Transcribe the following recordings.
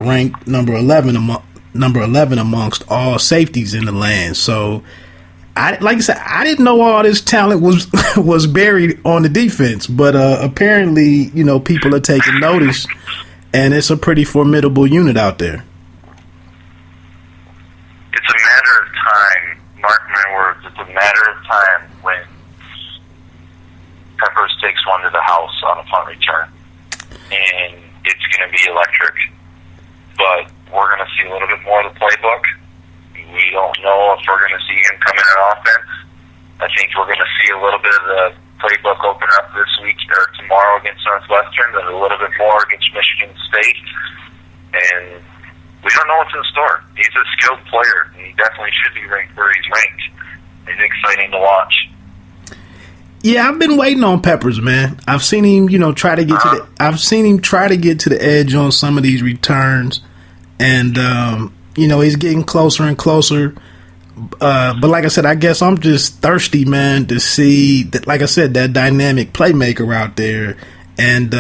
ranked number 11 amongst all safeties in the land. So, like I said, I didn't know all this talent was buried on the defense, but apparently, people are taking notice, and it's a pretty formidable unit out there. It's a matter of time. Mark my words. It's a matter of time when Peppers takes one to the house on a punt return, and it's going to be electric. But we're going to see a little bit more of the playbook. We don't know if we're going to see him come in on offense. I think we're going to see a little bit of the playbook open up this week or tomorrow against Northwestern, and a little bit more against Michigan State. And we don't know what's in store. He's a skilled player, and he definitely should be ranked where he's ranked. It's exciting to watch. Yeah, I've been waiting on Peppers, man. I've seen him, try to get to the edge on some of these returns, and he's getting closer and closer. But like I said, I guess I'm just thirsty, man, to see that. Like I said, that dynamic playmaker out there, and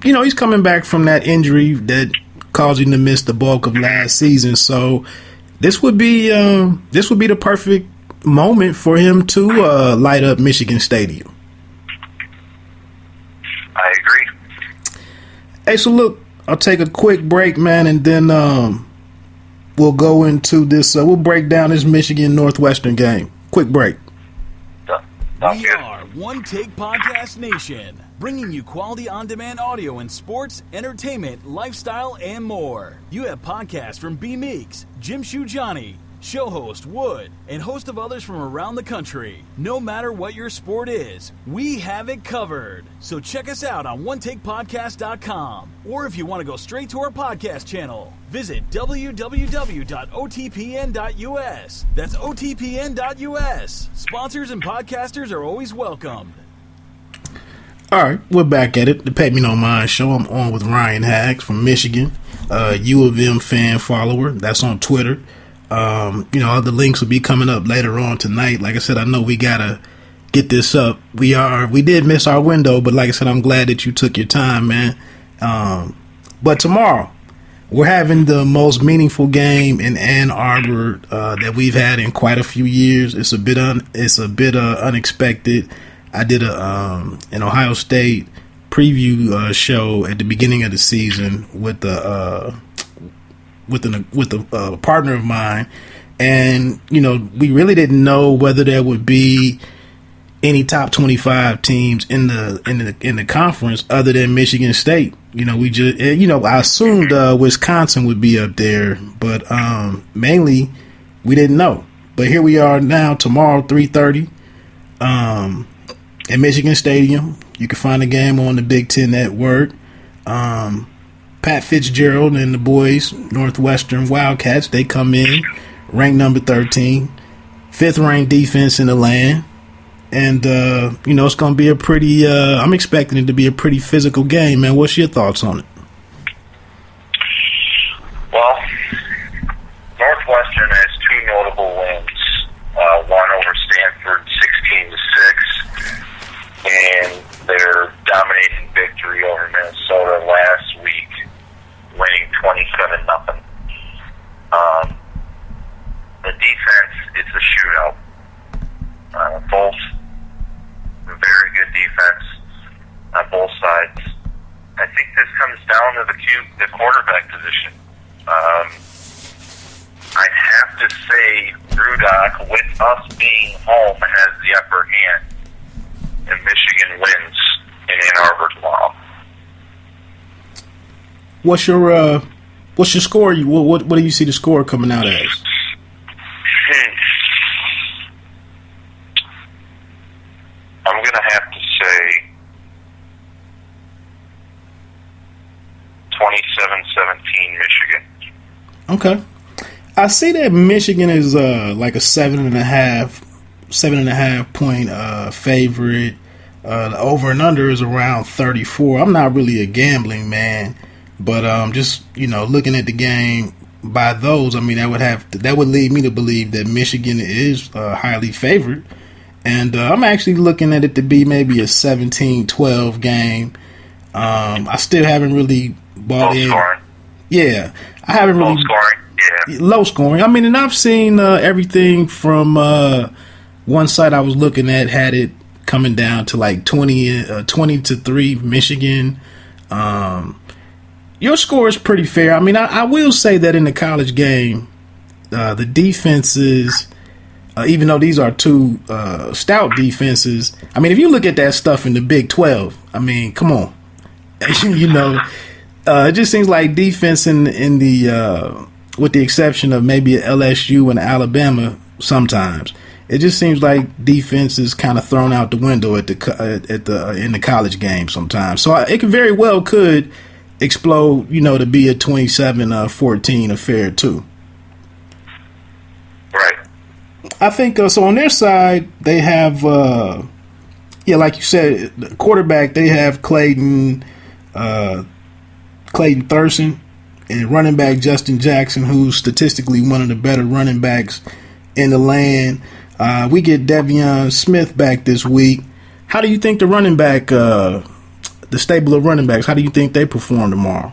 he's coming back from that injury that caused him to miss the bulk of last season. So this would be the perfect moment for him to light up Michigan Stadium. I agree. Hey, so look, I'll take a quick break, man, and then we'll go into this. We'll break down this Michigan Northwestern game. Quick break. We are One Take Podcast Nation, bringing you quality on-demand audio in sports, entertainment, lifestyle, and more. You have podcasts from B. Meeks, Jim Shoe Johnny, show host Wood, and host of others from around the country. No matter what your sport is, we have it covered. So check us out on OneTakePodcast.com, or if you want to go straight to our podcast channel, visit www.otpn.us. That's otpn.us. Sponsors and podcasters are always welcomed. All right, we're back at it. The Pay Me No Mind show. I'm on with Ryan Haggs from Michigan, U of M fan follower. That's on Twitter. Other links will be coming up later on tonight. Like I said, I know we gotta get this up. We did miss our window, but like I said, I'm glad that you took your time, man. But tomorrow, we're having the most meaningful game in Ann Arbor that we've had in quite a few years. It's a bit unexpected. I did an Ohio State preview show at the beginning of the season with a partner of mine, and we really didn't know whether there would be any top 25 teams in the conference other than Michigan State. I assumed Wisconsin would be up there, but mainly we didn't know. But here we are now. Tomorrow, 3:30, at Michigan Stadium. You can find the game on the Big Ten Network. Pat Fitzgerald and the boys, Northwestern Wildcats, they come in, ranked number 13, 5th ranked defense in the land. And, it's going to be I'm expecting it to be a pretty physical game, man. What's your thoughts on it? Well, Northwestern has two notable wins. One over Stanford, 16-6, and their dominating victory over Minnesota last week, winning 27-0. The defense, it's a shootout. Both very good defense on both sides. I think this comes down to the quarterback position. I'd have to say Rudock, with us being home, has the upper hand, and Michigan wins in Ann Arbor tomorrow. What's your score? What do you see the score coming out as? I'm going to have to say 27-17 Michigan. Okay. I see that Michigan is like a 7.5 point favorite. The over and under is around 34. I'm not really a gambling man, but just looking at the game by those, I mean that would lead me to believe that Michigan is highly favored, and I'm actually looking at it to be maybe a 17-12 game. I still haven't really bought in. Yeah, I haven't really low scoring. Yeah, low scoring. I mean, and I've seen everything from one site I was looking at had it coming down to like 20-3 Michigan. Your score is pretty fair. I mean, I will say that in the college game, the defenses, even though these are two stout defenses, I mean, if you look at that stuff in the Big 12, I mean, come on. It just seems like defense in the with the exception of maybe LSU and Alabama sometimes, it just seems like defense is kind of thrown out the window in the college game sometimes. So it very well could explode, to be a 27-14 affair too. Right. I think so. On their side, they have, like you said, the quarterback. They have Clayton Thurston, and running back Justin Jackson, who's statistically one of the better running backs in the land. We get Devion Smith back this week. How do you think the running back, the stable of running backs, how do you think they perform tomorrow?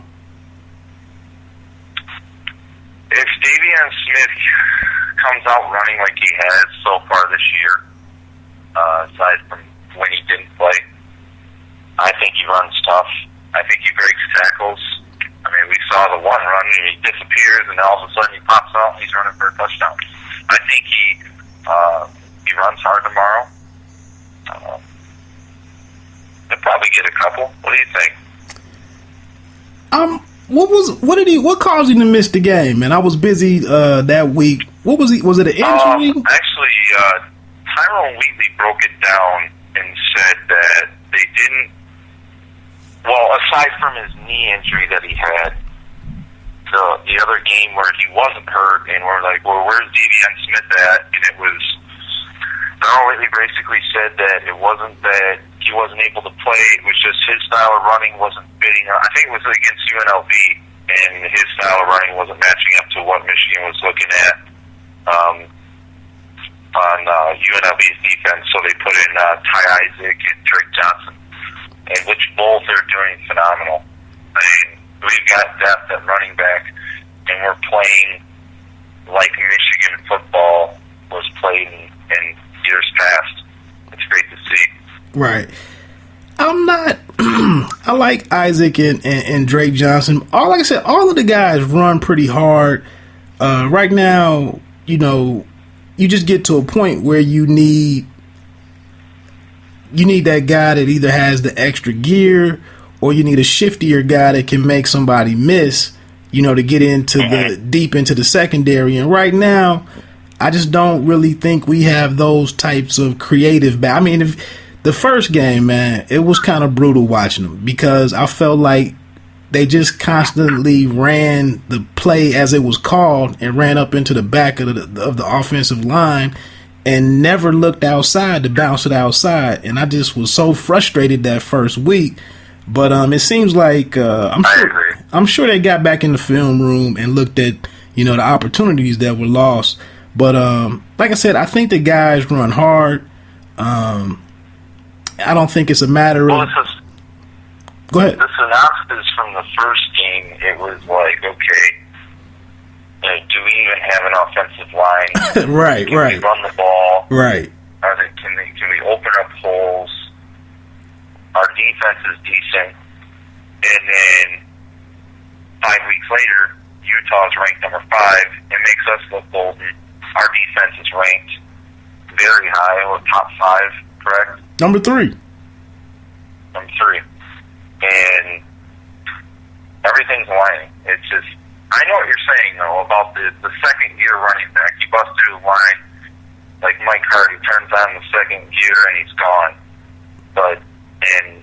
If Devion Smith comes out running like he has so far this year, aside from when he didn't play, I think he runs tough. I think he breaks tackles. I mean, we saw the one run and he disappears, and all of a sudden he pops out and he's running for a touchdown. I think he runs hard tomorrow. He'll probably get a couple. What do you think? What caused him to miss the game? Man, I was busy that week. What was he? Was it an injury? Actually, Tyrone Wheatley broke it down and said that they didn't. Well, aside from his knee injury that he had, the other game where he wasn't hurt, and we're like, well, where's Devion Smith at? And it was, Tyrone Wheatley basically said that it wasn't that he wasn't able to play, it was just his style of running wasn't fitting. I think it was against UNLV, and his style of running wasn't matching up to what Michigan was looking at on UNLV's defense, so they put in Ty Isaac and Drake Johnson, and which both are doing phenomenal. I mean, we've got depth at running back, and we're playing like Michigan football was played in years past. It's great to see. Right. I'm not. I like Isaac and Drake Johnson. Like I said, all of the guys run pretty hard. Right now, you just get to a point where you need that guy that either has the extra gear, or you need a shiftier guy that can make somebody miss, to get into deep into the secondary. And right now, I just don't really think we have those types of creative I mean, if the first game, man, it was kind of brutal watching them, because I felt like they just constantly ran the play as it was called and ran up into the back of the offensive line and never looked outside to bounce it outside. And I just was so frustrated that first week. But it seems like I'm sure they got back in the film room and looked at the opportunities that were lost. But like I said, I think the guys run hard. I don't think it's a matter of. Go ahead. The synopsis from the first game, it was like, okay, do we even have an offensive line? Right. Can we run the ball? Right. Can we open up holes? Our defense is decent. And then 5 weeks later, Utah's ranked number 5. It makes us look golden. Our defense is ranked very high, or top 5, correct? Number 3. And everything's aligning. It's just, I know what you're saying, though, about the second-year running back. You bust through the line like Mike Hart. He turns on the second gear, and he's gone. And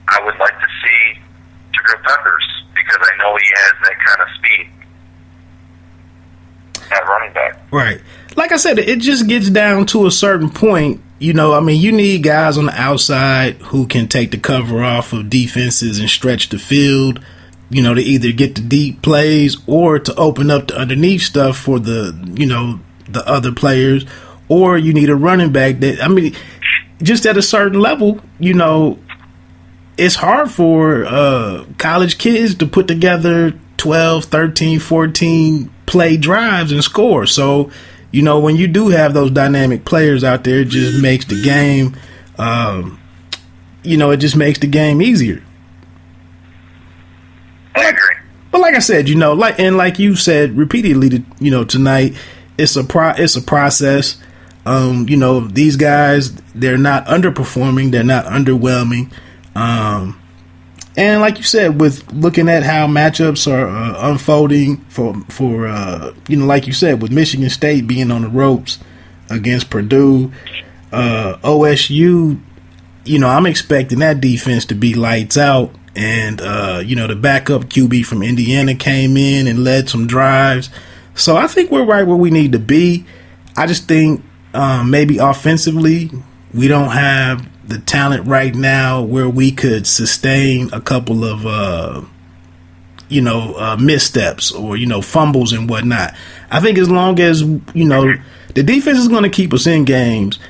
I would like to see Jabril Peppers, because I know he has that kind of speed at running back. Right. Like I said, it just gets down to a certain point. You need guys on the outside who can take the cover off of defenses and stretch the field, to either get the deep plays or to open up the underneath stuff for the other players, or you need a running back that, just at a certain level, it's hard for college kids to put together 12, 13, 14 play drives and score. So, you know, when you do have those dynamic players out there, it just makes the game, it just makes the game easier. I agree. But like I said, like you said repeatedly, tonight, it's a process. These guys, they're not underperforming, they're not underwhelming. And like you said, with looking at how matchups are unfolding for like you said, with Michigan State being on the ropes against Purdue, OSU, I'm expecting that defense to be lights out. And, the backup QB from Indiana came in and led some drives. So I think we're right where we need to be. I just think maybe offensively we don't have the talent right now where we could sustain a couple of, missteps or, fumbles and whatnot. I think as long as, the defense is going to keep us in games,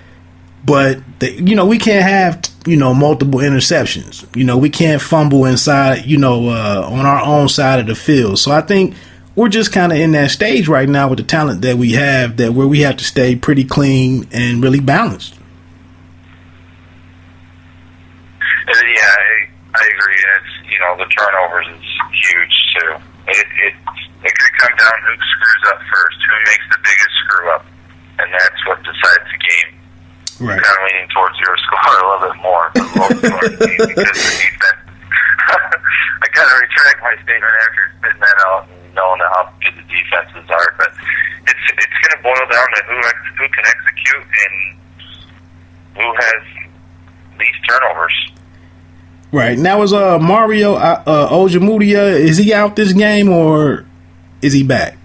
but, we can't have, multiple interceptions. We can't fumble inside, on our own side of the field. So I think we're just kind of in that stage right now with the talent that we have, that where we have to stay pretty clean and really balanced. Yeah, I agree. It's, the turnovers is huge too. It could come down who screws up first, who makes the biggest screw up, and that's what decides the game. Right. Kind of leaning towards your score a little bit more for the most part because the defense. I kind of retract my statement after spitting that out and knowing how good the defenses are, but it's going to boil down to who can execute and who has least turnovers. Right. Now is Mario Ojemudia, is he out this game or is he back?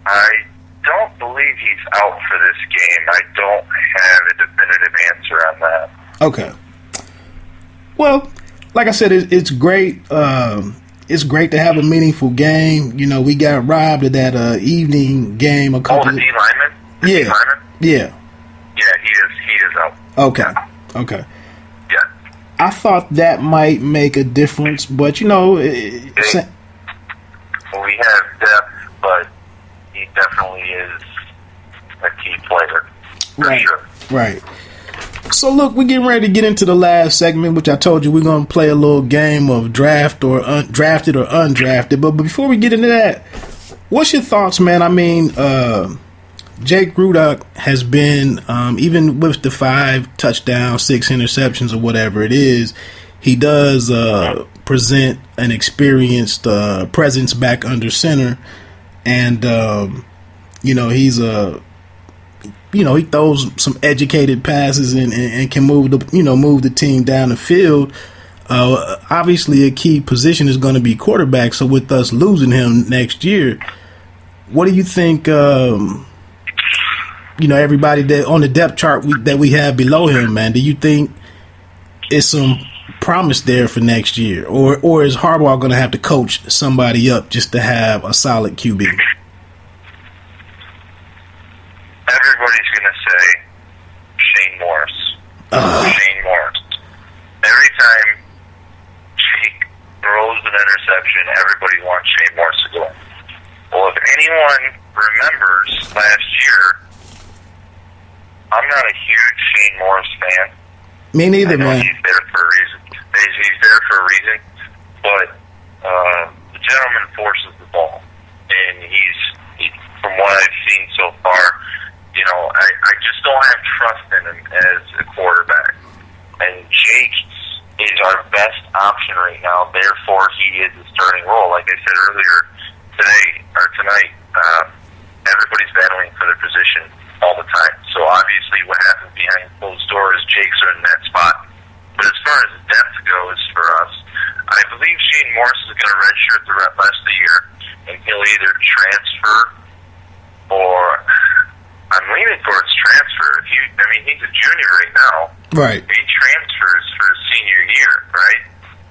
I don't believe he's out for this game. I don't have a definitive answer on that. Okay. Well, like I said, it's great. It's great to have a meaningful game. We got robbed of that evening game a couple. The D lineman. Yeah. Yeah. Yeah, he is out. Okay. Yeah. Okay. Yeah. I thought that might make a difference, but we have depth, but he definitely is a key player. For right. Sure. Right. So look, we're getting ready to get into the last segment, which I told you we're going to play a little game of draft or drafted or undrafted. But before we get into that, what's your thoughts, man? I mean, Jake Rudock has been, even with the 5 touchdowns, 6 interceptions or whatever it is, he does present an experienced presence back under center. And, he's he throws some educated passes and can move the team down the field. Obviously, a key position is going to be quarterback. So with us losing him next year, what do you think? Everybody that on the depth chart that we have below him, man. Do you think it's some promise there for next year, or is Harbaugh going to have to coach somebody up just to have a solid QB? Everybody's going to say Shane Morris. Shane Morris. Every time Jake throws an interception, everybody wants Shane Morris to go. Well, if anyone remembers last year, I'm not a huge Shane Morris fan. Me neither, man. He's there for a reason. He's there for a reason, but the gentleman forces the ball, and he, from what I've seen so far, I just don't have trust in him as a quarterback. And Jake is our best option right now. Therefore, he is the starting role. Like I said earlier tonight, everybody's battling for their position all the time. So obviously, what happens behind closed doors, Jake's are in that spot. But as far as depth goes for us, I believe Shane Morris is going to redshirt the rest of the year, and he'll either transfer or I'm leaning towards transfer. He's a junior right now. Right. He transfers for his senior year, right?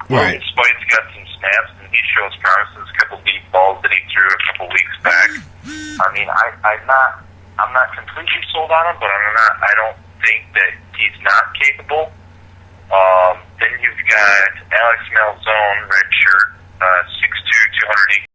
Right. Spite's got some snaps, and he shows promises. A couple deep balls that he threw a couple weeks back. I'm not completely sold on him, but I don't think that he's not capable. Then you've got Alex Malzone, redshirt, 6'2", 208